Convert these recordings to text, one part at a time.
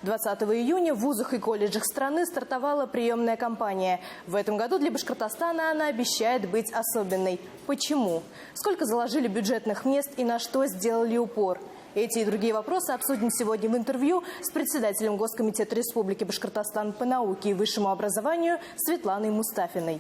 20 июня в вузах и колледжах страны стартовала приемная кампания. В этом году для Башкортостана она обещает быть особенной. Почему? Сколько заложили бюджетных мест и на что сделали упор? Эти и другие вопросы обсудим сегодня в интервью с председателем Госкомитета Республики Башкортостан по науке и высшему образованию Светланой Мустафиной.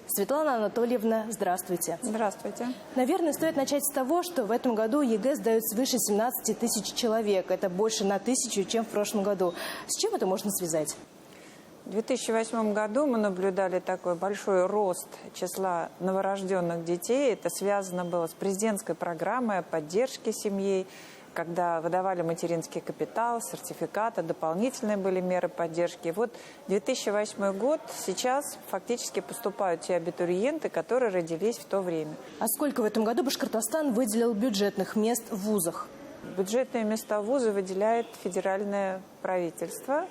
Светлана Анатольевна, здравствуйте. Здравствуйте. Наверное, стоит начать с того, что в этом году ЕГЭ сдают свыше 17 тысяч человек. Это больше на 1000, чем в прошлом году. С чем это можно связать? В 2008 году мы наблюдали такой большой рост числа новорожденных детей. Это связано было с президентской программой о поддержке семей, когда выдавали материнский капитал, сертификаты, дополнительные были меры поддержки. И вот 2008 год, сейчас фактически поступают те абитуриенты, которые родились в то время. А сколько в этом году Башкортостан выделил бюджетных мест в вузах? Бюджетные места в вузы выделяет федеральное правительство.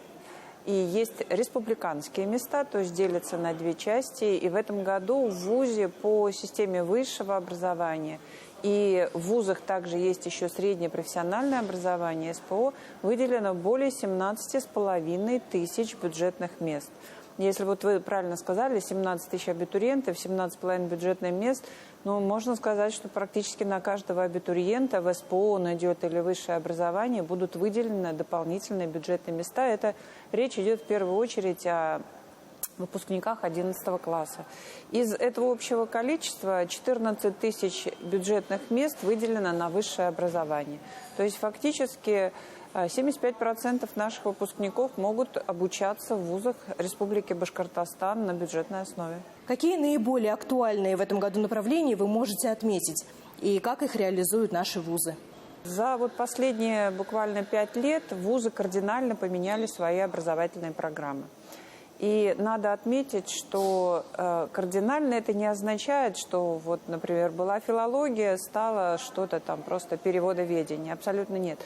И есть республиканские места, то есть делятся на две части. И в этом году в вузе по системе высшего образования и в вузах также есть еще среднее профессиональное образование, СПО, выделено более 17,5 тысяч бюджетных мест. Если вот вы правильно сказали, 17 тысяч абитуриентов, 17,5 бюджетных мест, ну, можно сказать, что практически на каждого абитуриента в СПО он идет или высшее образование, будут выделены дополнительные бюджетные места. Это речь идет в первую очередь о выпускниках 11 класса. Из этого общего количества 14 тысяч бюджетных мест выделено на высшее образование. То есть фактически 75% наших выпускников могут обучаться в вузах Республики Башкортостан на бюджетной основе. Какие наиболее актуальные в этом году направления вы можете отметить? И как их реализуют наши вузы? За вот последние буквально 5 лет вузы кардинально поменяли свои образовательные программы. И надо отметить, что кардинально это не означает, что вот, например, была филология, стало что-то там просто переводоведение. Абсолютно нет.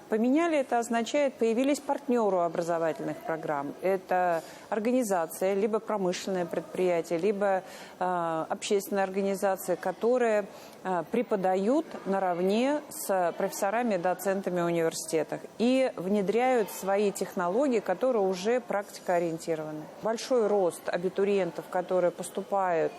Поменяли это означает, появились партнеры образовательных программ. Это организация, либо промышленное предприятие, либо общественные организации, которые преподают наравне с профессорами и доцентами в университетах и внедряют свои технологии, которые уже практикоориентированы. Большой рост абитуриентов, которые поступают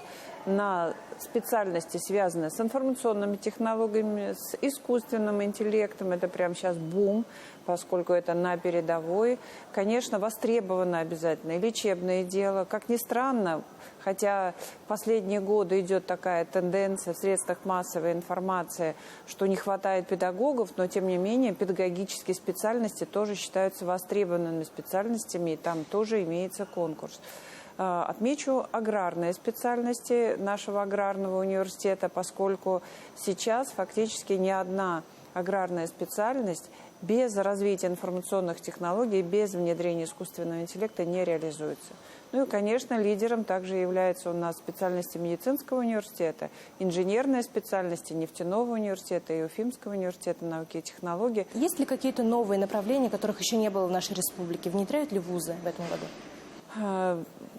на специальности, связанные с информационными технологиями, с искусственным интеллектом. Это прямо сейчас бум, поскольку это на передовой. Конечно, востребовано обязательно и лечебное дело. Как ни странно, хотя в последние годы идет такая тенденция в средствах массовой информации, что не хватает педагогов, но тем не менее педагогические специальности тоже считаются востребованными специальностями, и там тоже имеется конкурс. Отмечу аграрные специальности нашего аграрного университета, поскольку сейчас фактически ни одна аграрная специальность без развития информационных технологий, без внедрения искусственного интеллекта не реализуется. Ну и, конечно, лидером также являются у нас специальности медицинского университета, инженерные специальности нефтяного университета и Уфимского университета науки и технологий. Есть ли какие-то новые направления, которых еще не было в нашей республике? Внедряют ли вузы в этом году?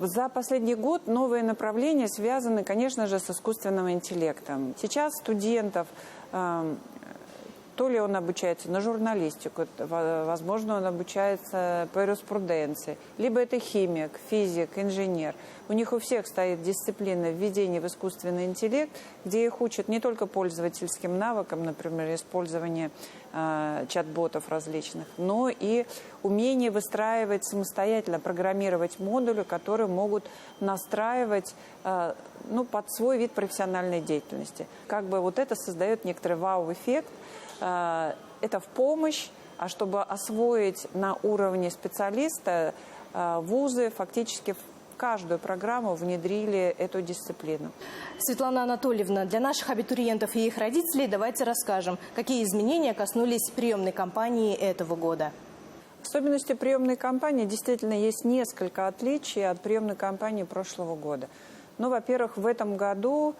За последний год новые направления связаны, конечно же, с искусственным интеллектом. Сейчас студентов, то ли он обучается на журналистику, возможно, он обучается по юриспруденции, либо это химик, физик, инженер. У них у всех стоит дисциплина введения в искусственный интеллект, где их учат не только пользовательским навыкам, например, использование чат-ботов различных, но и умение выстраивать самостоятельно, программировать модули, которые могут настраивать под свой вид профессиональной деятельности. Как бы вот это создает некоторый вау-эффект. Это в помощь, а чтобы освоить на уровне специалиста, вузы фактически в каждую программу внедрили эту дисциплину. Светлана Анатольевна, для наших абитуриентов и их родителей давайте расскажем, какие изменения коснулись приемной кампании этого года. Особенностью приемной кампании действительно есть несколько отличий от приемной кампании прошлого года. Ну, во-первых, в этом году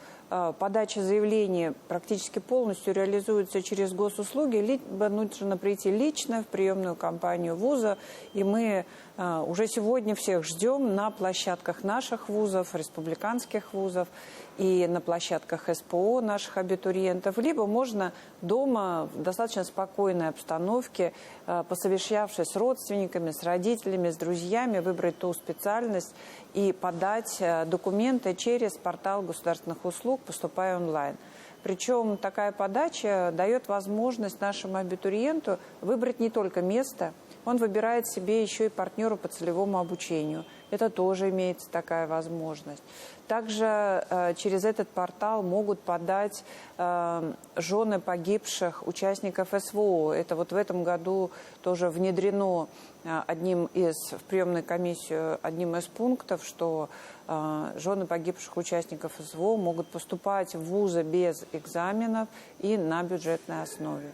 подача заявлений практически полностью реализуется через госуслуги, либо нужно прийти лично в приемную кампанию вуза. И мы уже сегодня всех ждем на площадках наших вузов, республиканских вузов и на площадках СПО наших абитуриентов. Либо можно дома в достаточно спокойной обстановке, посовещавшись с родственниками, с родителями, с друзьями, выбрать ту специальность и подать документы через портал государственных услуг, поступая онлайн. Причем такая подача дает возможность нашему абитуриенту выбрать не только место, он выбирает себе еще и партнера по целевому обучению. Это тоже имеется такая возможность. Также через этот портал могут подать жены погибших участников СВО. Это вот в этом году тоже внедрено в приемную комиссию одним из пунктов, что жены погибших участников СВО могут поступать в вузы без экзаменов и на бюджетной основе.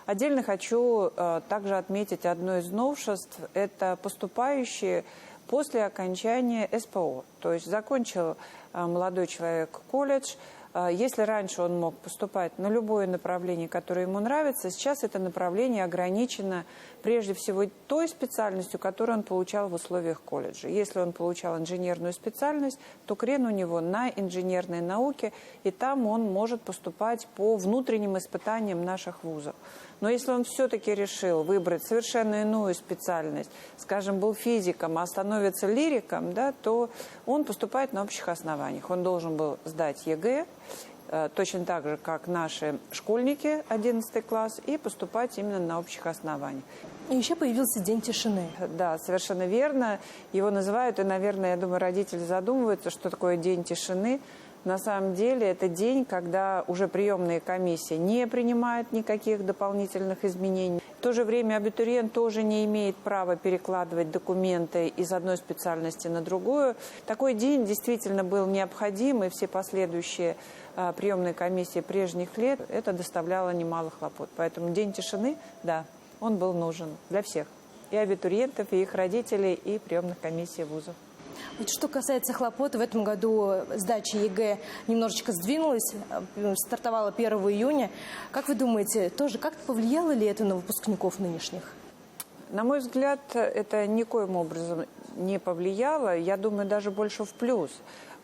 Отдельно хочу также отметить одно из новшеств. Это поступающие после окончания СПО. То есть закончил молодой человек колледж. Если раньше он мог поступать на любое направление, которое ему нравится, сейчас это направление ограничено прежде всего той специальностью, которую он получал в условиях колледжа. Если он получал инженерную специальность, то крен у него на инженерные науки, и там он может поступать по внутренним испытаниям наших вузов. Но если он все-таки решил выбрать совершенно иную специальность, скажем, был физиком, а становится лириком, да, то он поступает на общих основаниях. Он должен был сдать ЕГЭ, точно так же, как наши школьники 11 класс, и поступать именно на общих основаниях. И еще появился День тишины. Да, совершенно верно. Его называют, и, наверное, я думаю, родители задумываются, что такое День тишины. На самом деле это день, когда уже приемные комиссии не принимают никаких дополнительных изменений. В то же время абитуриент тоже не имеет права перекладывать документы из одной специальности на другую. Такой день действительно был необходим, и все последующие приемные комиссии прежних лет это доставляло немало хлопот. Поэтому День тишины, да, он был нужен для всех. И абитуриентов, и их родителей, и приемных комиссий вузов. Вот что касается хлопот, в этом году сдача ЕГЭ немножечко сдвинулась, стартовала 1 июня. Как вы думаете, тоже как-то повлияло ли это на выпускников нынешних? На мой взгляд, это никоим образом не повлияло. Я думаю, даже больше в плюс.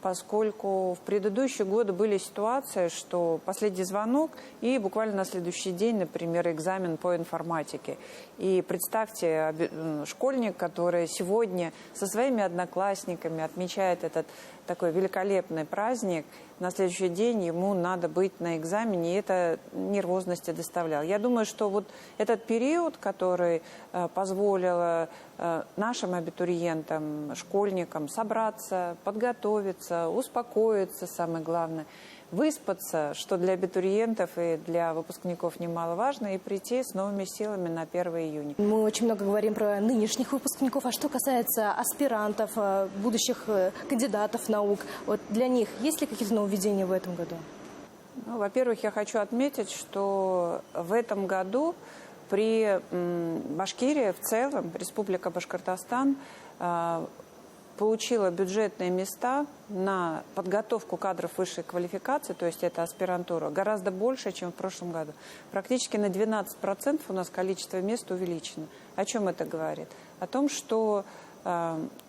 Поскольку в предыдущие годы были ситуации, что последний звонок и буквально на следующий день, например, экзамен по информатике. И представьте, школьник, который сегодня со своими одноклассниками отмечает этот такой великолепный праздник, на следующий день ему надо быть на экзамене, и это нервозности доставляло. Я думаю, что вот этот период, который позволил нашим абитуриентам, школьникам собраться, подготовиться, успокоиться, самое главное, выспаться, что для абитуриентов и для выпускников немаловажно, и прийти с новыми силами на 1 июня. Мы очень много говорим про нынешних выпускников, а что касается аспирантов, будущих кандидатов наук, вот для них есть ли какие-то нововведения в этом году? Ну, во-первых, я хочу отметить, что в этом году при Башкирии в целом, Республика Башкортостан, получила бюджетные места на подготовку кадров высшей квалификации, то есть это аспирантура, гораздо больше, чем в прошлом году. Практически на 12% у нас количество мест увеличено. О чем это говорит? О том, что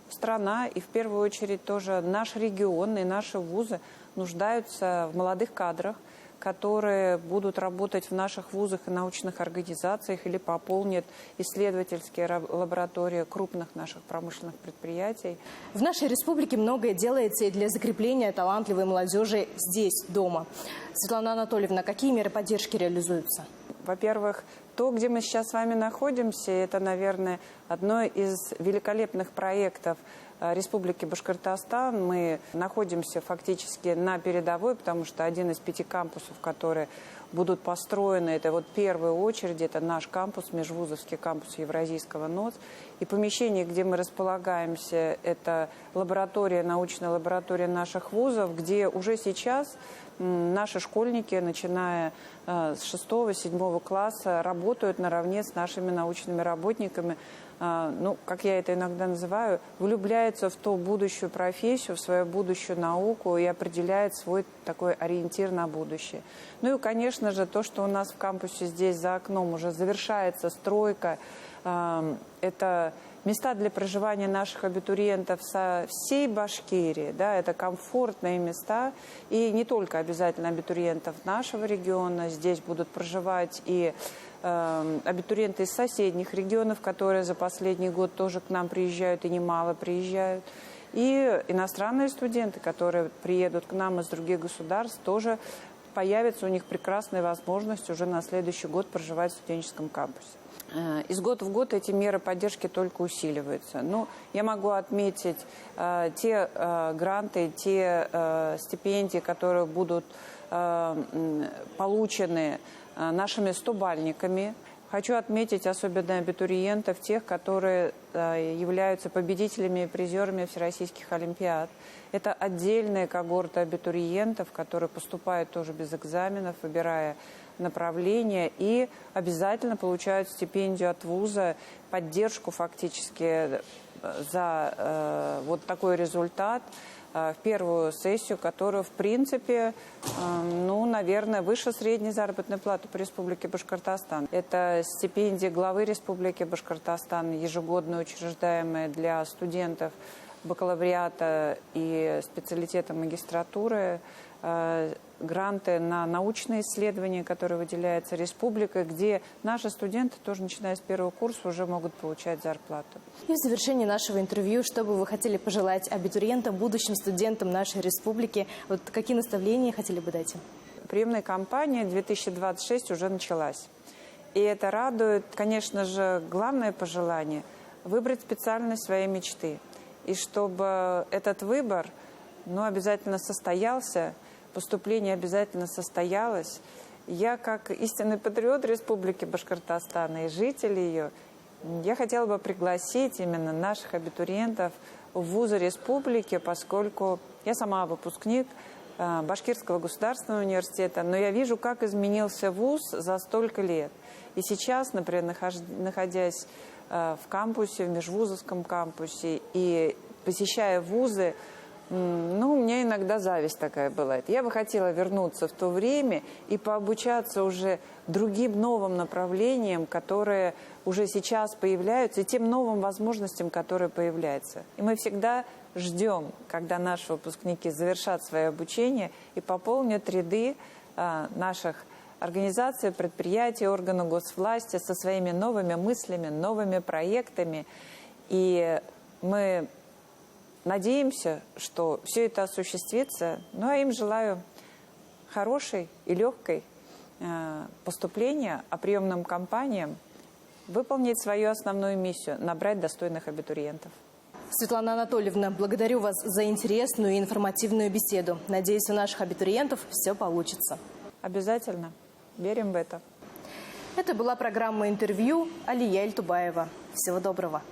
страна и в первую очередь тоже наш регион и наши вузы нуждаются в молодых кадрах, которые будут работать в наших вузах и научных организациях или пополнят исследовательские лаборатории крупных наших промышленных предприятий. В нашей республике многое делается и для закрепления талантливой молодежи здесь, дома. Светлана Анатольевна, какие меры поддержки реализуются? Во-первых, то, где мы сейчас с вами находимся, это, наверное, одно из великолепных проектов Республики Башкортостан. Мы находимся фактически на передовой, потому что один из 5 кампусов, которые будут построены, это вот в первую очередь, это наш кампус, межвузовский кампус Евразийского НОЦ. И помещение, где мы располагаемся, это лаборатория, научная лаборатория наших вузов, где уже сейчас наши школьники, начиная с 6-7 класса, работают наравне с нашими научными работниками ну, как я это иногда называю, влюбляется в ту будущую профессию, в свою будущую науку и определяет свой такой ориентир на будущее. Ну и, конечно же, то, что у нас в кампусе здесь за окном уже завершается стройка, это места для проживания наших абитуриентов со всей Башкирии, да, это комфортные места, и не только обязательно абитуриентов нашего региона, здесь будут проживать и абитуриенты из соседних регионов, которые за последний год тоже к нам приезжают и немало приезжают. И иностранные студенты, которые приедут к нам из других государств, тоже появится у них прекрасная возможность уже на следующий год проживать в студенческом кампусе. Из года в год эти меры поддержки только усиливаются. Ну, я могу отметить те гранты, те стипендии, которые будут получены нашими 100-бальниками. Хочу отметить особенно абитуриентов, тех, которые являются победителями и призерами всероссийских олимпиад. Это отдельная когорта абитуриентов, которые поступают тоже без экзаменов, выбирая направление, и обязательно получают стипендию от вуза, поддержку фактически за вот такой результат в первую сессию, которая, в принципе, ну, наверное, выше средней заработной платы по Республике Башкортостан. Это стипендия главы Республики Башкортостан, ежегодно учреждаемая для студентов бакалавриата и специалитета магистратуры, гранты на научные исследования, которые выделяются республикой, где наши студенты, тоже начиная с первого курса, уже могут получать зарплату. И в завершении нашего интервью, что бы вы хотели пожелать абитуриентам, будущим студентам нашей республики? Вот какие наставления хотели бы дать им? Приемная кампания 2026 уже началась. И это радует. Конечно же, главное пожелание – выбрать специальность своей мечты. И чтобы этот выбор, ну, обязательно состоялся, поступление обязательно состоялось. Я, как истинный патриот Республики Башкортостан и житель ее, я хотела бы пригласить именно наших абитуриентов в вузы республики, поскольку я сама выпускник Башкирского государственного университета, но я вижу, как изменился вуз за столько лет. И сейчас, например, находясь в кампусе, в межвузовском кампусе и посещая вузы, ну, у меня иногда зависть такая бывает. Я бы хотела вернуться в то время и пообучаться уже другим новым направлениям, которые уже сейчас появляются, и тем новым возможностям, которые появляются. И мы всегда ждем, когда наши выпускники завершат свое обучение и пополнят ряды наших организаций, предприятий, органов госвласти со своими новыми мыслями, новыми проектами. И мы надеемся, что все это осуществится. Ну, а им желаю хорошей и легкой поступления, а приемным кампаниям выполнить свою основную миссию – набрать достойных абитуриентов. Светлана Анатольевна, благодарю вас за интересную и информативную беседу. Надеюсь, у наших абитуриентов все получится. Обязательно. Верим в это. Это была программа интервью Алия Эльтубаева. Всего доброго.